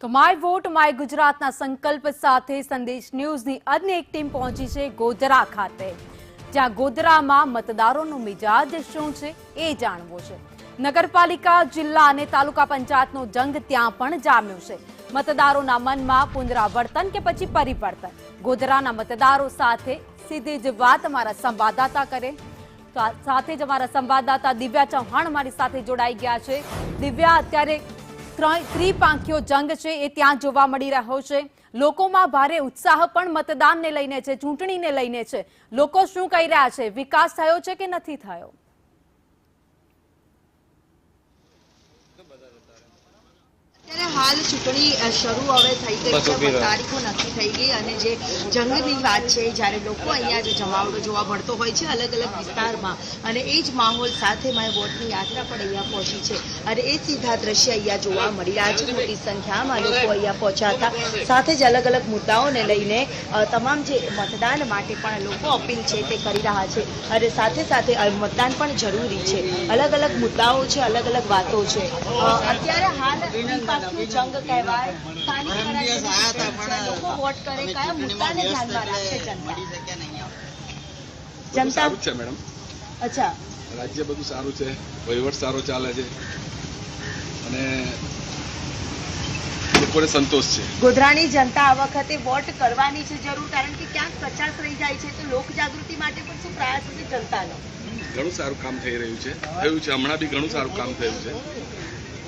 તો my vote my ગુજરાતના સંકલ્પ સાથે સંદેશ ન્યૂઝની અન્ય એક ટીમ પહોંચી છે ગોધરા ખાતે, જ્યાં ગોધરામાં મતદારોનો મિજાજ શું છે એ જાણવું છે। નગરપાલિકા, જિલ્લા અને તાલુકા પંચાયતનો જંગ ત્યાં પણ જામ્યો છે। મતદારોના મનમાં પુનરાવર્તન કે પછી પરિવર્તન, ગોધરાના મતદારો સાથે સીધી જ વાત અમારા સંવાદદાતા કરે। તો સાથે જ અમારા સંવાદદાતા દિવ્યા ચૌહાણ મારી સાથે જોડાઈ ગયા છે। દિવ્યા, અત્યારે ત્રિપાંખીયો જંગ છે એ ત્યાં જોવા મળી રહ્યો છે। લોકોમાં ભારે ઉત્સાહ પણ મતદાનને લઈને છે, ચૂંટણીને લઈને છે। લોકો શું કહી રહ્યા છે? વિકાસ થયો છે કે નથી થયો? हाल चूंटणी शुरू हवे थई गई छे, तारीखो नक्की थई गई अने जे जंगनी वात छे ज्यारे लोको अहींया जे जमावड़ो जोवा मळतो होय छे अलग अलग विस्तारमां अने ए ज माहोल साथे माय वोटनी यात्रा पण अहींया पहोंची छे अने ए सीधा दृश्य अहींया जोवा मळी रह्या छे। मोटी संख्यामां लोको अहींया पहोंच्या हता, साथे ज अलग अलग मुद्दाओने लईने तमाम जे मतदान माटे पण लोको अपील छे ते करी रह्या छे अने साथे साथे मतदान पण जरूरी छे। अलग अलग मुद्दाओ छे, अलग अलग वातो छे। अत्यारे हाल जंग कहवाय, लोग वोट करे कया मुद्दाने ध्यानमां राखे जनता છે મેડમ। अच्छा, રાજ્ય બધું સારું છે, વહીવટ સારો ચાલે છે અને લોકોને સંતોષ છે। ગોધરાની જનતા આ વખતે વોટ કરવાની છે જરૂર, કારણ કે ક્યાંક કચાશ રહી જાય છે, તો લોક જાગૃતિ માટે પણ શું પ્રયાસ છે જનતાનો? ઘણું સારું કામ થઈ રહ્યું છે, થયું છે, હમણાં બી ઘણું સારું કામ થયું છે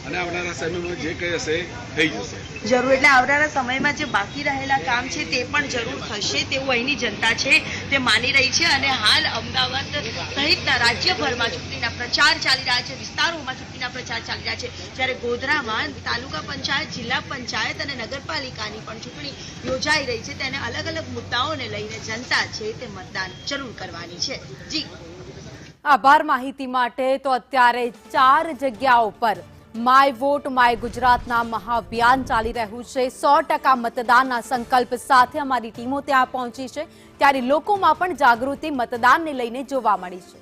અને આવનારા સમયમાં જે કંઈ હશે થઈ જશે જરૂર। એટલે આવનારા સમયમાં જે બાકી રહેલા કામ છે તે પણ જરૂર થશે તેવું અહીંની જનતા છે તે માની રહી છે। અને હાલ અમદાવાદ સહિતના રાજ્યભરમાં ચૂંટણીના પ્રચાર ચાલી રહ્યા છે, વિસ્તારોમાં ચૂંટણીના પ્રચાર ચાલી રહ્યા છે, જ્યારે ગોધરામાં તાલુકા પંચાયત, જિલ્લા પંચાયત અને નગરપાલિકાની પણ ચૂંટણી યોજાઈ રહી છે। તેને અલગ અલગ મુદ્દાઓને લઈને જનતા છે તે મતદાન જરૂર કરવાની છે। જી આભાર માહિતી માટે। તો અત્યારે 4 જગ્યાઓ પર માય વોટ માય ગુજરાતના મહાઅભિયાન ચાલી રહ્યું છે। 100% મતદાનના સંકલ્પ સાથે અમારી ટીમો ત્યાં પહોંચી છે, ત્યારે લોકોમાં પણ જાગૃતિ મતદાનને લઈને જોવા મળી છે।